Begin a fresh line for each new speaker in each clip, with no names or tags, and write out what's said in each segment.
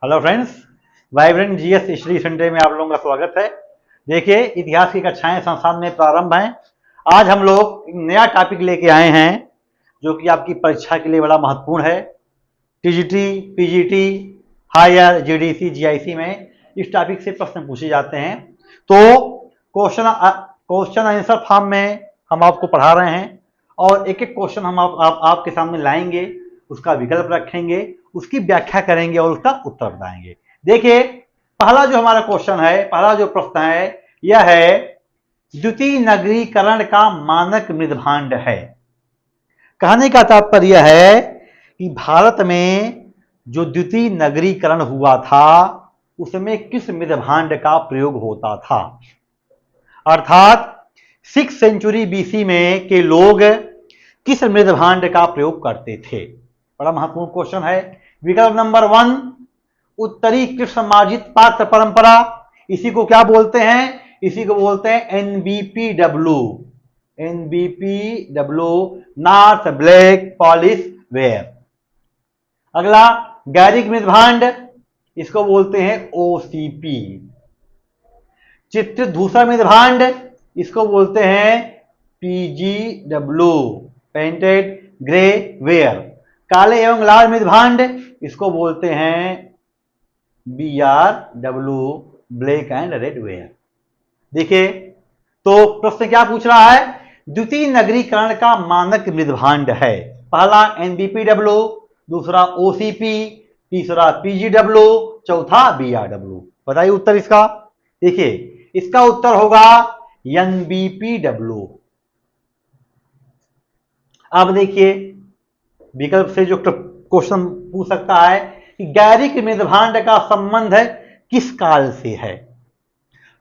Hello friends, vibrant GS study centre में आप लोगों का स्वागत है। देखिए, इतिहास की कक्षाएं संस्थान में प्रारंभ हैं। आज हम लोग एक नया टॉपिक लेके आए हैं जो कि आपकी परीक्षा के लिए बड़ा महत्वपूर्ण है। TGT, PGT, higher, GDC, GIC में इस टॉपिक से प्रश्न पूछे जाते हैं। तो क्वेश्चन आंसर फॉर्म में हम आपको पढ़ा रहे हैं और एक एक क्वेश्चन हम आपके सामने लाएंगे, उसका विकल्प रखेंगे, उसकी व्याख्या करेंगे और उसका उत्तर बताएंगे। देखिए, पहला जो हमारा क्वेश्चन है, पहला जो प्रश्न है, यह है द्वितीय नगरीकरण का मानक मृदभांड है। कहने का तात्पर्य है कि भारत में जो द्वितीय नगरीकरण हुआ था उसमें किस मृदभांड का प्रयोग होता था। अर्थात 6th सेंचुरी बीसी में के लोग किस मृदभांड का प्रयोग करते थे। बड़ा महत्वपूर्ण क्वेश्चन है। विकल्प नंबर 1, उत्तरी कृष्ण मार्जित पात्र परंपरा। इसी को क्या बोलते हैं? इसी को बोलते हैं NBPW. North black polish ware. अगला, गैरिक मृदभांड, इसको बोलते हैं ओसीपी। चित्रित धूसर मृदभांड, इसको बोलते हैं पीजीडब्ल्यू, पेंटेड ग्रे वेयर। काले एवं लाल मृदभांड, इसको बोलते हैं बीआरडब्ल्यू, ब्लैक एंड रेड वेयर। देखिए, तो प्रश्न क्या पूछ रहा है? द्वितीय नगरीकरण का मानक मृदभांड है। पहला एनबीपीडब्ल्यू, दूसरा ओसीपी, तीसरा पीजीडब्ल्यू, चौथा बीआरडब्ल्यू। बताइए उत्तर इसका। देखिए, इसका उत्तर होगा एनबीपीडब्ल्यू। अब देखिए, विकल्प से जो क्वेश्चन पूछ सकता है कि गैरिक मृदभांड का संबंध किस काल से है।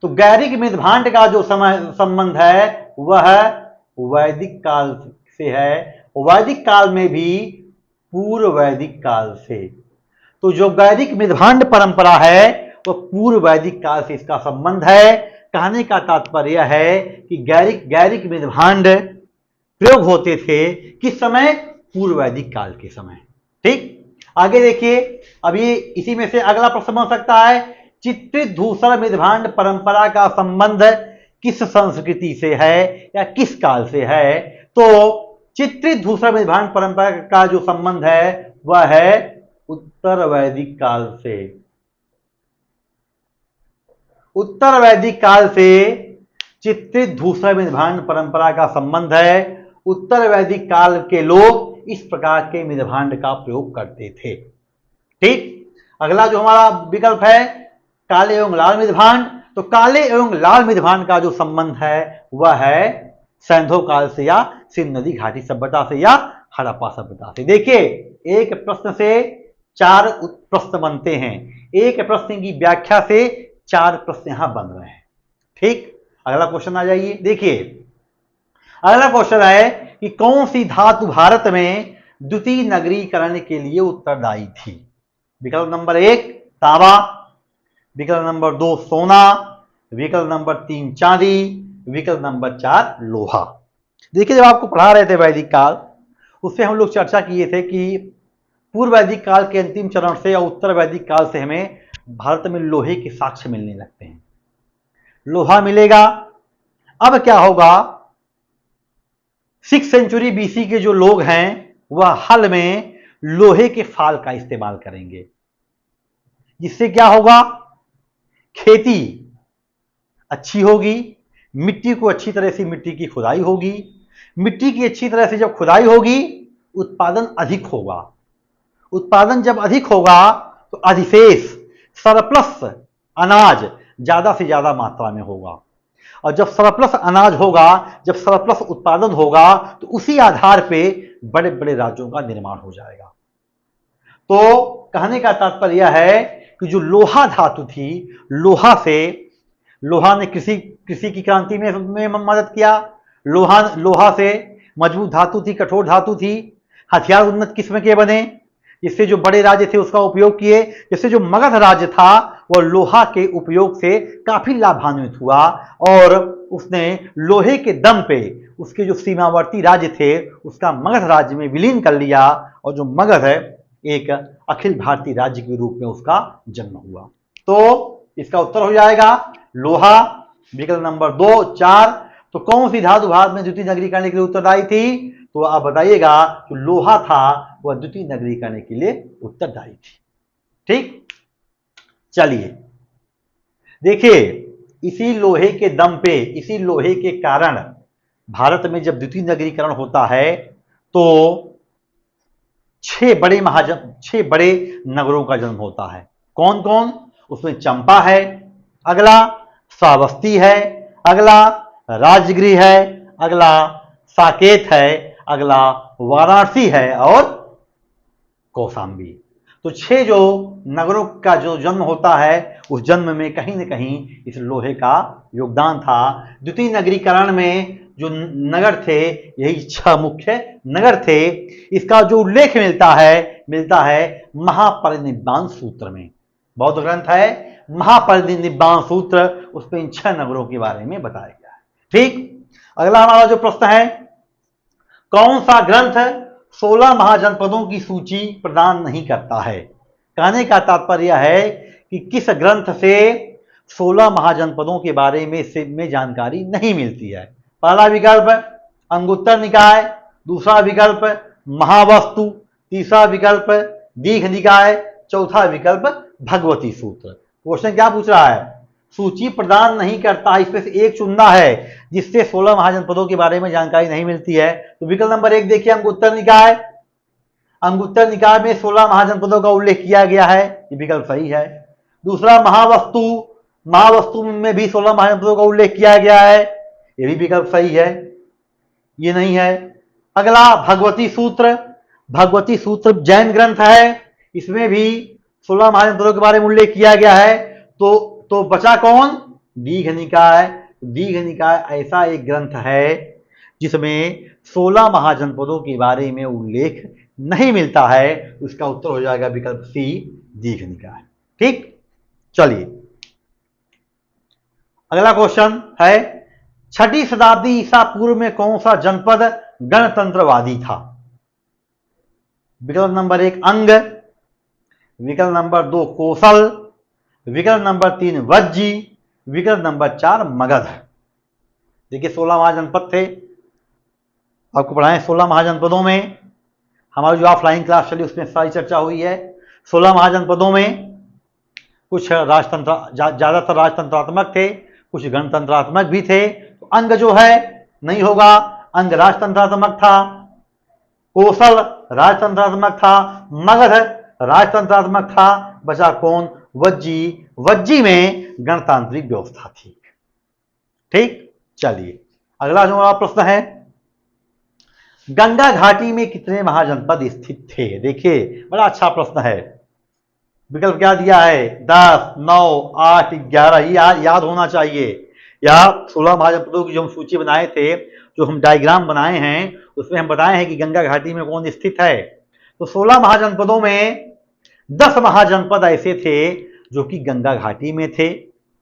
तो गैरिक मृदभांड का जो संबंध है वह वैदिक काल से है। वैदिक काल में भी पूर्व वैदिक काल से। तो जो गैरिक मृदभांड परंपरा है वह पूर्व वैदिक काल से इसका संबंध है। कहने का तात्पर्य है कि गैरिक मृदभांड प्रयोग होते थे किस समय? पूर्व वैदिक काल के समय। ठीक, आगे देखिए। अब ये इसी में से अगला प्रश्न बन सकता है, चित्रित धूसर मृदभांड परंपरा का संबंध किस संस्कृति से है या किस काल से है। तो चित्रित धूसर मृदभांड परंपरा का जो संबंध है वह है उत्तर वैदिक काल से। उत्तर वैदिक काल से चित्रित धूसर मृदभांड परंपरा का संबंध है। उत्तर वैदिक काल के लोग इस प्रकार के मृदभांड का प्रयोग करते थे। ठीक, अगला जो हमारा विकल्प है काले एवं लाल मृदभांड। तो काले एवं लाल मृदभांड का जो संबंध है वह है सैंधव काल से या सिंधु नदी घाटी सभ्यता से या हड़प्पा सभ्यता से। देखिए, एक प्रश्न से 4 प्रश्न बनते हैं। एक प्रश्न की व्याख्या से 4 प्रश्न यहां बन रहे हैं। ठीक, अगला क्वेश्चन आ जाइए। देखिए, अगला क्वेश्चन है कि कौन सी धातु भारत में द्वितीय नगरीकरण के लिए उत्तरदायी थी। विकल्प नंबर 1 तांबा, विकल्प नंबर 2 सोना, विकल्प नंबर 3 चांदी, विकल्प नंबर 4 लोहा। देखिए, जब आपको पढ़ा रहे थे वैदिक काल, उससे हम लोग चर्चा किए थे कि पूर्व वैदिक काल के अंतिम चरण से और उत्तर वैदिक काल से हमें भारत में लोहे के साक्ष्य मिलने लगते हैं। लोहा मिलेगा। अब क्या होगा, 6th सेंचुरी बीसी के जो लोग हैं वह हल में लोहे के फाल का इस्तेमाल करेंगे, जिससे क्या होगा, खेती अच्छी होगी, मिट्टी को अच्छी तरह से मिट्टी की खुदाई होगी। मिट्टी की अच्छी तरह से जब खुदाई होगी उत्पादन अधिक होगा। उत्पादन जब अधिक होगा तो अधिशेष सरप्लस अनाज ज्यादा से ज्यादा मात्रा में होगा। और जब सरप्लस अनाज होगा, जब सरप्लस उत्पादन होगा तो उसी आधार पे बड़े बड़े राज्यों का निर्माण हो जाएगा। तो कहने का तात्पर्य है कि जो लोहा धातु थी, लोहा ने कृषि की क्रांति में मदद किया। लोहा से मजबूत धातु थी, कठोर धातु थी। हथियार उन्नत किस्म के बने, जिससे जो बड़े राज्य थे उसका उपयोग किए। जैसे जो मगध राज्य था वह लोहा के उपयोग से काफी लाभान्वित हुआ और उसने लोहे के दम पे उसके जो सीमावर्ती राज्य थे उसका मगध राज्य में विलीन कर लिया और जो मगध है एक अखिल भारतीय राज्य के रूप में उसका जन्म हुआ। तो इसका उत्तर हो जाएगा लोहा। विकल्प नंबर 2, 4। तो कौन सी धातु भारत में द्वितीय नगरीकरण के लिए उत्तरदायी थी? तो आप बताइएगा कि लोहा था वह द्वितीय नगरीकरण के लिए उत्तरदायी थी। ठीक, चलिए देखिए, इसी लोहे के दम पे, इसी लोहे के कारण भारत में जब द्वितीय नगरीकरण होता है तो 6 बड़े नगरों का जन्म होता है। कौन कौन? उसमें चंपा है, अगला श्रावस्ती है, अगला राजगृह है, अगला साकेत है, अगला वाराणसी है और कौशाम्बी। तो 6 जो नगरों का जो जन्म होता है उस जन्म में कहीं न कहीं इस लोहे का योगदान था। द्वितीय नगरीकरण में जो नगर थे यही 6 मुख्य नगर थे। इसका जो उल्लेख मिलता है महापरिनिब्बाण सूत्र में। बौद्ध ग्रंथ है महापरिनिब्बाण सूत्र, उसमें इन 6 नगरों के बारे में बताया गया है। ठीक, अगला हमारा जो प्रश्न है, कौन सा ग्रंथ 16 महाजनपदों की सूची प्रदान नहीं करता है? कहने का तात्पर्य है कि किस ग्रंथ से 16 महाजनपदों के बारे में जानकारी नहीं मिलती है। पहला विकल्प अंगुत्तर निकाय, दूसरा विकल्प महावस्तु, तीसरा विकल्प दीघ निकाय, चौथा विकल्प भगवती सूत्र। क्वेश्चन क्या पूछ रहा है? सूची प्रदान नहीं करता, इसमें से एक चुनना है जिससे 16 महाजनपदों के बारे में जानकारी नहीं मिलती है। तो विकल्प नंबर 1 देखिए, अंगुत्तर निकाय। अंगुत्तर निकाय में 16 महाजनपदों का उल्लेख किया गया है, ये विकल्प सही है। दूसरा महावस्तु, महावस्तु में भी 16 महाजनपदों का उल्लेख किया गया है, ये भी विकल्प सही है, ये नहीं है। अगला भगवती सूत्र, भगवती सूत्र जैन ग्रंथ है, इसमें भी 16 महाजनपदों के बारे में उल्लेख किया गया है। तो बचा कौन? दीघ निकाय। दीघ निकाय ऐसा एक ग्रंथ है जिसमें 16 महाजनपदों के बारे में उल्लेख नहीं मिलता है। उसका उत्तर हो जाएगा विकल्प सी, दीघ निकाय। ठीक, चलिए अगला क्वेश्चन है, 6ठी शताब्दी ईसा पूर्व में कौन सा जनपद गणतंत्रवादी था? विकल्प नंबर 1 अंग, विकल्प नंबर 2 कोसल, विकल्प नंबर 3 वज्जी, विकल्प नंबर 4 मगध। देखिए 16 महाजनपद थे, आपको पढ़ाएं 16 महाजनपदों में। हमारी जो ऑफलाइन क्लास चली उसमें सारी चर्चा हुई है। 16 महाजनपदों में कुछ राजतंत्र, ज्यादातर राजतंत्रात्मक थे, कुछ गणतंत्रात्मक भी थे। तो अंग जो है नहीं होगा, अंग राजतंत्रात्मक था, कोसल राजतंत्रात्मक था, मगध राजतंत्रात्मक था, बचा कौन? वज्जी। वज्जी में गणतांत्रिक व्यवस्था थी। ठीक, चलिए अगला जो हमारा प्रश्न है, गंगा घाटी में कितने महाजनपद स्थित थे? देखिए बड़ा अच्छा प्रश्न है। विकल्प क्या दिया है? 10, 9, 8, 11। ये याद होना चाहिए। या 16 महाजनपदों की जो हम सूची बनाए थे, जो हम डायग्राम बनाए हैं, उसमें हम बताए हैं कि गंगा घाटी में कौन स्थित है। तो 16 महाजनपदों में 10 महाजनपद ऐसे थे जो कि गंगा घाटी में थे,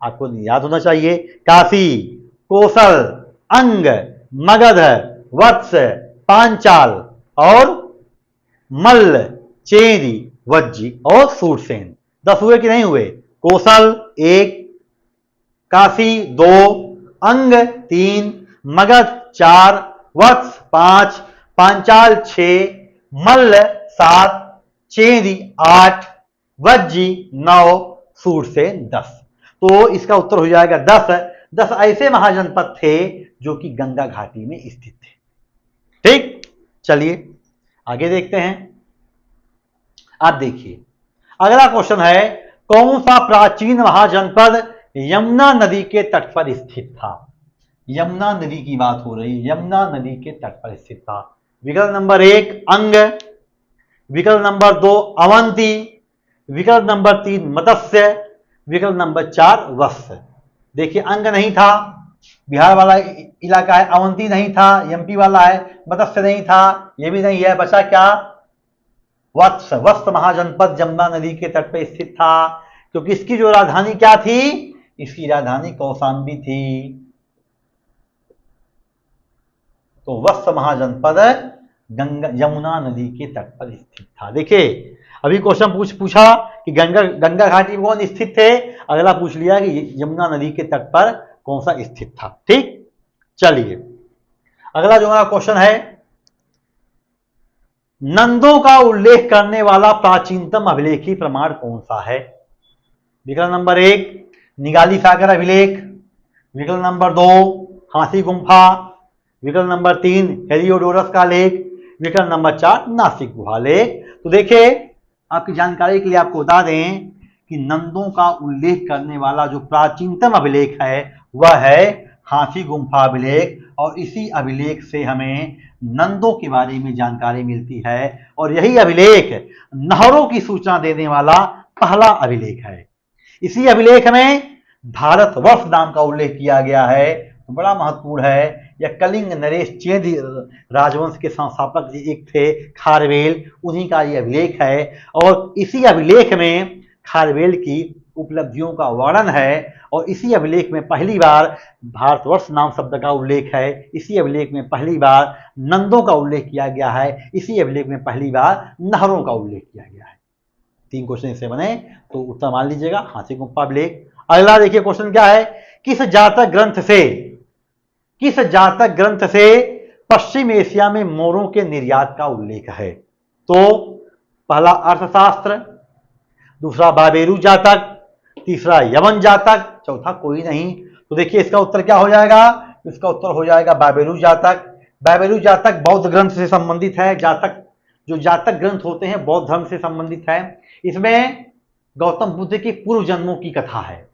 आपको याद होना चाहिए। काशी, कोसल, अंग, मगध, वत्स, पांचाल और मल्ल, चेदी, वज्जी और सूरसेन। 10 हुए कि नहीं हुए? कोसल 1, काशी 2, अंग 3, मगध 4, वत्स 5, पांचाल 6, मल्ल 7, चेदी 8, वज्जी 9, सूरसेन 10। तो इसका उत्तर हो जाएगा 10। 10 ऐसे महाजनपद थे जो कि गंगा घाटी में स्थित थे। ठीक, चलिए आगे देखते हैं। आप देखिए अगला क्वेश्चन है, कौन सा प्राचीन महाजनपद यमुना नदी के तट पर स्थित था? यमुना नदी की बात हो रही है, यमुना नदी के तट पर स्थित था। विकल्प नंबर 1 अंग, विकल्प नंबर 2 अवंती, विकल्प नंबर 3 मत्स्य, विकल्प नंबर 4 वत्स। देखिए अंग नहीं था, बिहार वाला इलाका है, अवंती नहीं था, एमपी वाला है, मत्स्य नहीं था, ये भी नहीं है, बचा क्या? वत्स। वत्स महाजनपद यमुना नदी के तट पर स्थित था, क्योंकि इसकी जो राजधानी क्या थी? इसकी राजधानी कौशाम्बी थी। तो वत्स महाजनपद गंगा यमुना नदी के तट पर स्थित था। देखिए अभी क्वेश्चन पूछा कि गंगा गंगा घाटी में कौन स्थित थे, अगला पूछ लिया कि यमुना नदी के तट पर कौन सा स्थित था। ठीक, चलिए अगला जो हमारा क्वेश्चन है, नंदों का उल्लेख करने वाला प्राचीनतम अभिलेखी प्रमाण कौन सा है। विकल्प नंबर 1 निगाली सागर अभिलेख, विकल्प नंबर 2 हाथी गुम्फा, विकल्प नंबर 3 हेलियोडोरस का लेख, विकल्प नंबर 4 नासिक गुहा लेख। तो देखिए आपकी जानकारी के लिए आपको बता दें कि नंदों का उल्लेख करने वाला जो प्राचीनतम अभिलेख है वह है हाथी गुम्फा अभिलेख, और इसी अभिलेख से हमें नंदों के बारे में जानकारी मिलती है, और यही अभिलेख नहरों की सूचना देने वाला पहला अभिलेख है। इसी अभिलेख में भारतवर्ष नाम का उल्लेख किया गया है, तो बड़ा महत्वपूर्ण है। यह कलिंग नरेश चेद राजवंश के संस्थापक एक थे खारवेल, उन्हीं का यह अभिलेख है, और इसी अभिलेख में खारवेल की उपलब्धियों का वर्णन है, और इसी अभिलेख में पहली बार भारतवर्ष नाम शब्द का उल्लेख है, इसी अभिलेख में पहली बार नंदों का उल्लेख किया गया है, इसी अभिलेख में पहली बार नहरों का उल्लेख किया गया है। 3 क्वेश्चन इससे बने, तो उत्तर मान लीजिएगा हाथी गुम्फा अभिलेख। अगला देखिए क्वेश्चन क्या है, किस जातक ग्रंथ से पश्चिम एशिया में मोरों के निर्यात का उल्लेख है। तो पहला अर्थशास्त्र, दूसरा बाबेरू जातक, तीसरा यवन जातक, चौथा कोई नहीं। तो देखिए इसका उत्तर क्या हो जाएगा, इसका उत्तर हो जाएगा बाबेरू जातक। बाबेरू जातक बौद्ध ग्रंथ से संबंधित है। जातक ग्रंथ होते हैं बौद्ध धर्म से संबंधित है। इसमें गौतम बुद्ध के पूर्व जन्मों की कथा है।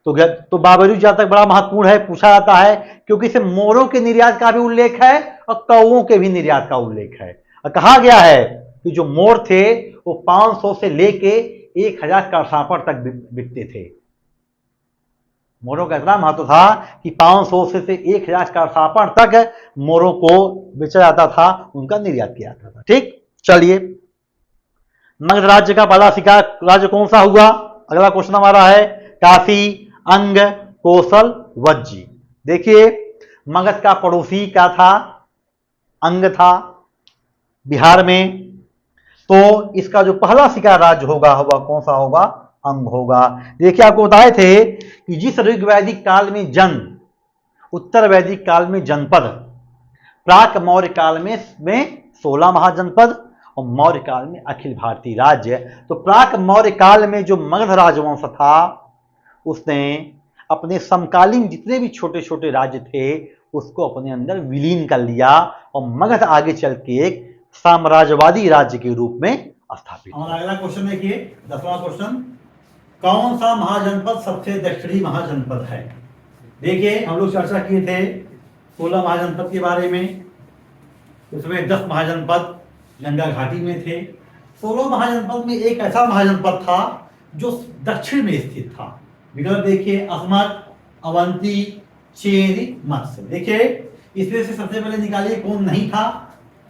तो बाबेरू जातक बड़ा महत्वपूर्ण है, पूछा जाता है क्योंकि इसे मोरों के निर्यात का भी उल्लेख है और कौओं के भी निर्यात का उल्लेख है। और कहा गया है कि जो मोर थे वो 500 से लेके 1000 करसापड़ तक बिकते थे। मोरों का इतना महत्व था कि 500 से 1000 करसापड़ तक मोरों को बेचा जाता था, उनका निर्यात किया जाता था। ठीक, चलिए मगध राज्य का पहला शिकार राज्य कौन सा हुआ। अगला क्वेश्चन हमारा है काशी, अंग, कोसल, वज्जी। देखिए मगध का पड़ोसी क्या था, अंग था बिहार में। तो इसका जो पहला शिकार राज्य होगा वह कौन सा होगा, अंग होगा। देखिए आपको बताए थे कि जिस ऋग्वैदिक काल में जन, उत्तर वैदिक काल में जनपद, प्राक मौर्य काल में 16 महाजनपद और मौर्य काल में अखिल भारतीय राज्य। तो प्राक मौर्य काल में जो मगध राजवंश था उसने अपने समकालीन जितने भी छोटे छोटे राज्य थे उसको अपने अंदर विलीन कर लिया, और मगध आगे चल के एक साम्राज्यवादी राज्य के रूप में स्थापित। हमारा अगला क्वेश्चन देखिए 10वां क्वेश्चन, कौन सा महाजनपद सबसे दक्षिणी महाजनपद है। देखिए हम लोग चर्चा किए थे 16 महाजनपद के बारे में, उसमें 10 महाजनपद गंगा घाटी में थे। 16 महाजनपद में एक ऐसा महाजनपद था जो दक्षिण में स्थित था। विकल्प देखिए असमक, अवंती, चेदी, मत्स्य। देखिए इसमें से सबसे पहले निकालिए कौन नहीं था।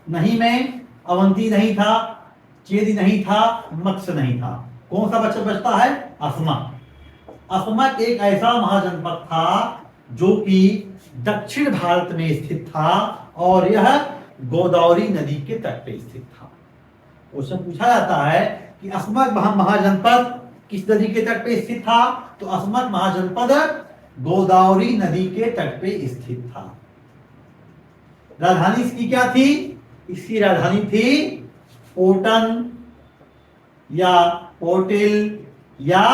नहीं में अवंती नहीं था, चेदी नहीं था, मत्स्य नहीं था। कौन सा बचता है, असमक। असमक एक ऐसा महाजनपद था जो कि दक्षिण भारत में स्थित था, और यह गोदावरी नदी के तट पे स्थित था। क्वेश्चन पूछा जाता है कि असमक महाजनपद किस नदी के तट पे स्थित था। तो असमक महाजनपद गोदावरी नदी के तट पे स्थित था। राजधानी इसकी क्या थी, इसकी राजधानी थी पोटन या पोटिल या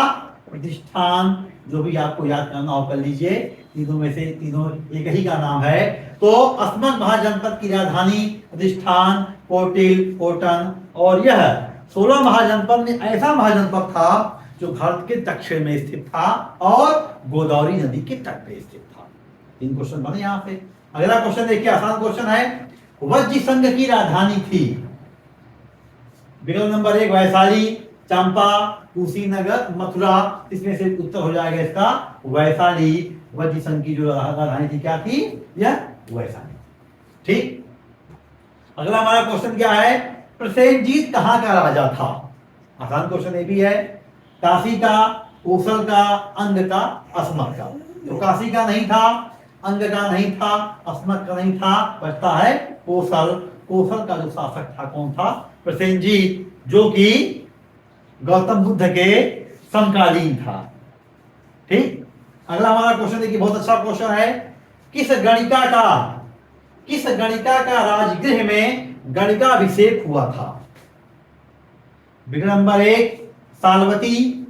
प्रतिष्ठान, जो भी आपको याद करना हो कर लीजिए। तीनों में से तीनों एक ही का नाम है। तो असमक महाजनपद की राजधानी प्रतिष्ठान, पोटिल, पोटन, और यह 16 महाजनपद में ऐसा महाजनपद था जो भारत के दक्षिण में स्थित था और गोदावरी नदी के तट पे स्थित था। 3 क्वेश्चन बने यहां से। अगला क्वेश्चन देखिए, आसान क्वेश्चन है, वज्जी संघ की राजधानी थी। विकल्प नंबर 1 वैशाली, चंपा, कुशीनगर, मथुरा। इसमें से उत्तर हो जाएगा इसका वैशाली। वज्जी संघ की जो राजधानी थी क्या थी, यह वैशाली। ठीक, अगला हमारा क्वेश्चन क्या है, प्रसेनजीत कहां का राजा था। आसान क्वेश्चन ये भी है। काशी का, कोसल का, अंग का, असमक का। तो काशी का नहीं था, अंग का नहीं था, असमक का नहीं था, बचता है कोसल। कोसल का जो शासक था कौन था, प्रसेनजीत, जो कि गौतम बुद्ध के समकालीन था। ठीक, अगला हमारा क्वेश्चन देखिए, बहुत अच्छा क्वेश्चन है। किस गणिका का राजगृह में गणिकाभिषेक हुआ था? विकल्प नंबर 1 सालवती,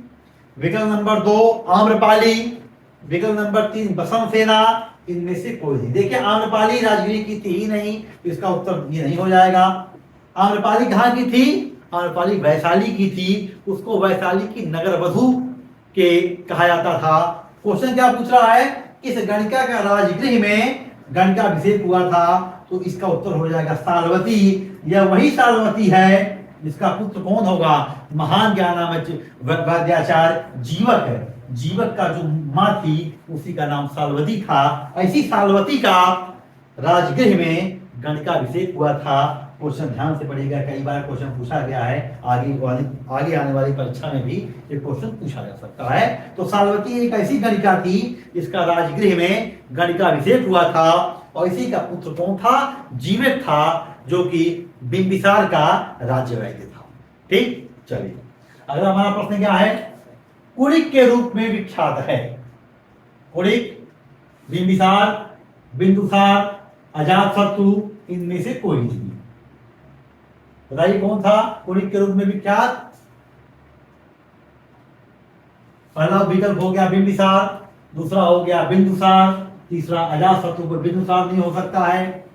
विकल्प नंबर 2 आम्रपाली, विकल्प नंबर 3 बसंत सेना, इनमें से कोई नहीं। देखिए आम्रपाली राजगृह की थी ही नहीं, तो इसका उत्तर ये नहीं हो जाएगा। आम्रपाली कहाँ की थी? आम्रपाली वैशाली की थी। उसको वैशाली की नगर वधु के कहा जाता था। क्वेश्चन क्या पूछ रहा है? किस गणिका का राजगृह में गणिकाभिषेक हुआ था? तो इसका उत्तर हो जाएगा सालवती। यह वही सालवती है जिसका पुत्र कौन होगा? महान वैद्याचार्य जीवक का जो मां थी उसी का नाम सालवती था। ऐसी सालवती का राजगृह में गणिकाभिषेक हुआ था। क्वेश्चन ध्यान से पढ़िएगा, कई बार क्वेश्चन पूछा गया है, आगे आने वाली परीक्षा में भी ये क्वेश्चन पूछा जा सकता है। तो सालवती एक ऐसी गणिका थी जिसका राजगृह में गणिकाभिषेक हुआ था, और इसी का पुत्र कौन था? जीवक था, जो कि बिंबिसार का राज्य वैद्य था। ठीक, चलिए अगला हमारा प्रश्न क्या है? कुणिक के रूप में विख्यात है। कुणिक, बिंबिसार, बिंदुसार, अजातशत्रु, इनमें से कोई नहीं। बताइए कौन था कुणिक के रूप में विख्यात? पहला विकल्प हो गया बिंबिसार, दूसरा हो गया बिंदुसार, तीसरा अजातशत्रु। पर बिंदुसार नहीं हो सकता है,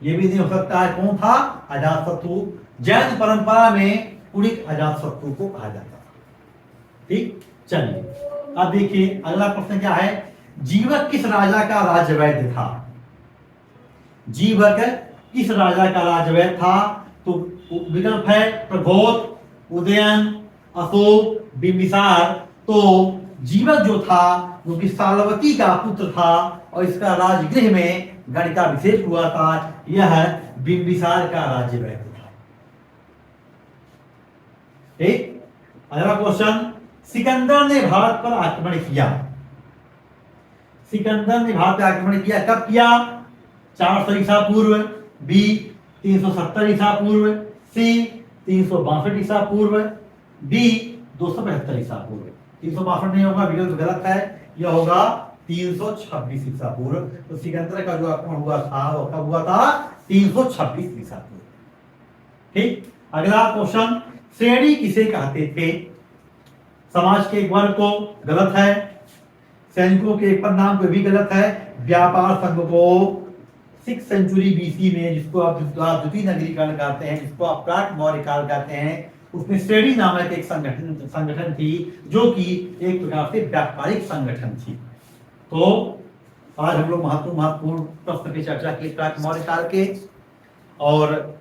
ये भी नहीं हो सकता है। कौन था? अजातशत्रु। जैन परंपरा में कुणिक अजातशत्रु को कहा जाता था। ठीक, चलिए अब देखिए अगला प्रश्न क्या है? जीवक किस राजा का राजवैद्य था? जीवक किस राजा का राजवैद्य था? तो विकल्प है प्रबोध, उदयन, अशोक, बिंबिसार। तो जीवक जो था वो कि सालवती का पुत्र था, और इसका राजगृह में गणिकाभिषेक हुआ था। यह बिंबिसार का राज्यवैद्य था। ठीक, अगला क्वेश्चन, सिकंदर ने भारत पर आक्रमण किया। सिकंदर ने भारत पर आक्रमण किया, कब किया? 400 ईसा पूर्व, बी 370 ईसा पूर्व, सी 362 ईसा पूर्व, डी 275 ईसा पूर्व। 362 नहीं होगा, विकल्प गलत है, यह होगा 326 ईसा पूर्व। तो सिकंदर का जो आक्रमण हुआ था वो कब हुआ था? 326 ईसा पूर्व। ठीक, अगला क्वेश्चन, श्रेणी किसे कहते थे? समाज के एक वर्ग को, गलत है। सैनिकों के एक पदनाम को, भी गलत है। व्यापार संघ को 6th सेंचुरी बीसी में, जिसको आप द्वितीय नगरीकरण कहते हैं, जिसको आप प्राक मौर्य काल कहते हैं, उसमें श्रेणी नामक एक संगठन थी, जो कि एक प्रकार से व्यापारिक संगठन थी। तो आज हम लोग महत्वपूर्ण प्रश्न की चर्चा की प्राक मौर्य काल के, और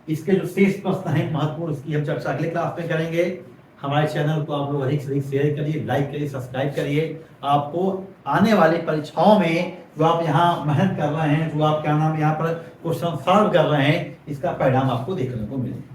इसके जो शेष प्रश्न हैं महत्वपूर्ण, उसकी हम चर्चा अगले क्लास में करेंगे। हमारे चैनल को आप लोग अधिक से अधिक शेयर करिए, लाइक करिए, सब्सक्राइब करिए। आपको आने वाली परीक्षाओं में जो आप यहाँ मेहनत कर रहे हैं, जो आप क्या नाम यहाँ पर क्वेश्चन सॉल्व कर रहे हैं, इसका परिणाम आपको देखने को मिलेगा।